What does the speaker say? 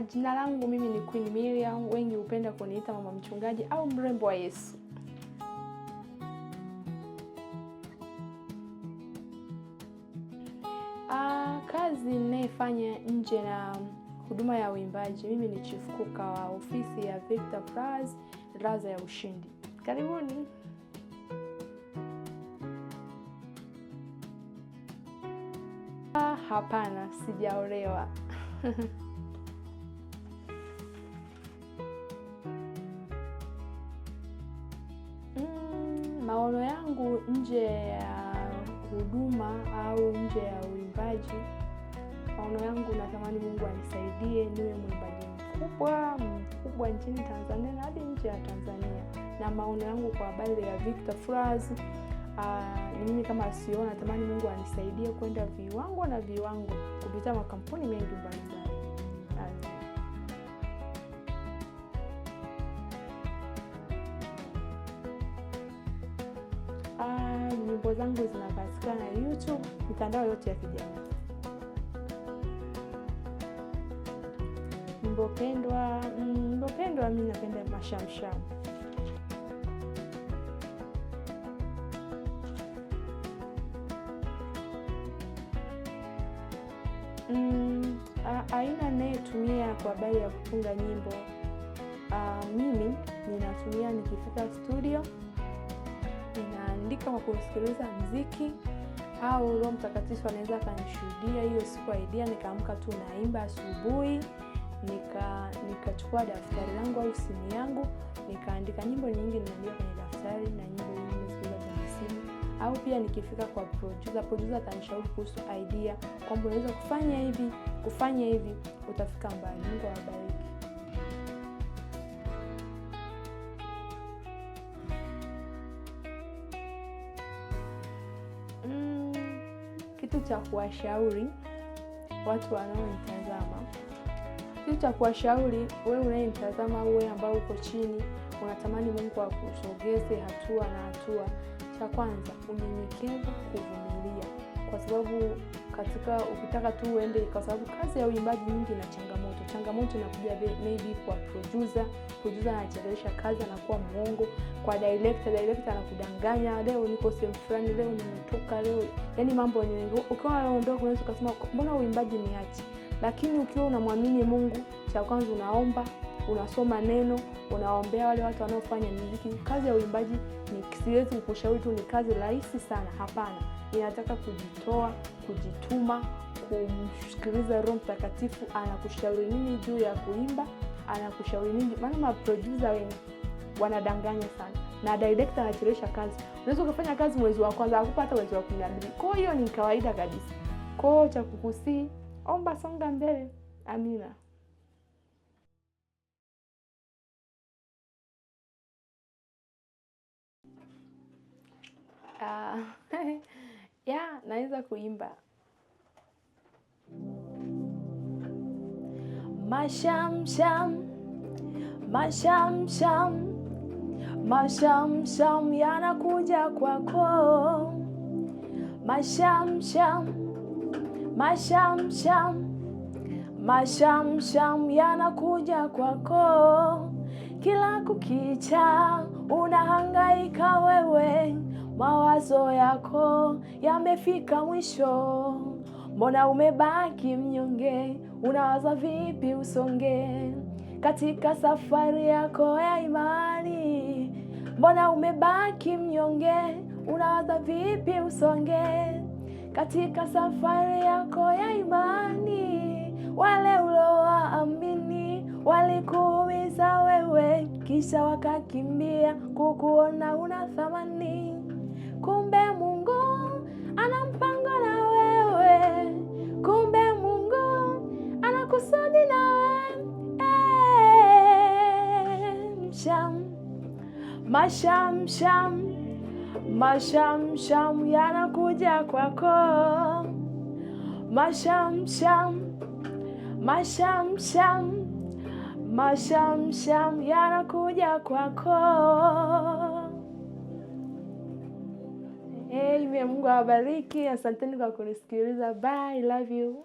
Jina langu mimi ni Queen Miriam, wengi hupenda kuniita mama mchungaji au mrembo wa Yesu. Kazi ninayofanya nje na huduma ya uimbaji, mimi ni chief cook wa ofisi ya Victor Flowers, Raza ya Ushindi. Karibuni. Hapana, sijaolewa. Maono yangu nje ya huduma au nje ya uimbaji, maono yangu natamani Mungu anisaidie niwe mwimbaji mkubwa nchini Tanzania na hadi nje ya Tanzania. Na maono yangu kwa habari ya Victor Flowers, ni mimi kama CEO natamani Mungu anisaidie kwenda viwango kupitia makampuni mengi mbalimbali. Nyimbo zangu zinapatikana YouTube, mitandao yote ya kijamii. Nyimbo pendwa mimi napenda Mashamsham. Aina ninayotumia kwa habari ya kutunga nyimbo, mimi ninatumia nikifika studio, ninaandika kwa kusikiliza muziki, au Roho Mtakatifu anaweza akanishuhudia hiyo siku idea nikaamka tu naimba asubuhi, nikachukua daftari langu au simu yangu, nikaandika nyimbo nyingi ninaandika kwenye daftari na nyimbo nyingi nisikiliza kwenye simu. Au pia nikifika kwa producer atanishauri kuhusu idea kwamba unaweza kufanya hivi utafika mbali. Mungu awabariki. Kitu cha kuwashauri watu wanaonitazama. Kitu cha kuwashauri wewe unayenitazama, wewe ambao uko chini, unatamani Mungu akusogeze hatua na hatua. Cha kwanza, unyenyekevu, kuvumilia. Kwa sababu ukitaka tu uende, kwa sababu kazi ya uimbaji nyingi na changamoto inakuja maybe kwa producer anachelewesha kazi, anakuwa muongo. Kwa director anakudanganya, leo niko sehemu fulani, leo nimetoka leo. Yaani mambo ni mengi. Ukiwa unaondoka unaweza kusema mbona uimbaji niache? Lakini ukiwa unamwamini Mungu, cha kwanza unaomba, unasoma neno, unaombea wale watu wanaofanya muziki. Kazi ya uimbaji siwezi kukushauri tu ni kazi rahisi sana, hapana. Inataka kujitoa, kujituma, kumsikiliza Roho Mtakatifu anakushauri nini juu ya kuimba, anakushauri nini. Maana producer wengi wanadanganya sana, na director anachelewesha kazi. Unaweza kufanya kazi mwezi wa kwanza akupata mwezi wa 12. Kwa hiyo ni kawaida kabisa. Kwa hiyo cha kukusii, omba, songa mbele. Amina. Naweza kuimba. Mashamsham, mashamsham, mashamsham yanakuja kwako. Mashamsham, mashamsham, mashamsham yanakuja kwako. Kila kukicha unahangaika wewe, mawazo yako yamefika mwisho. Mbona umebaki mnyonge, unawaza vipi usonge katika safari yako ya imani? Mbona umebaki mnyonge, unawaza vipi usonge katika safari yako ya imani? Wale uliowaamini walikuumiza wewe, kisha wakakimbia kukuona una thamani. Kumbe Mungu ana mpango na wewe, kumbe Mungu ana kusudi na wewe. Mashamsham, mashamsham yanakuja kwako. Mashamsham, mashamsham, mashamsham yanakuja kwako. Mungu awabariki. Asanteni kwa kunisikiliza. Bye, love you.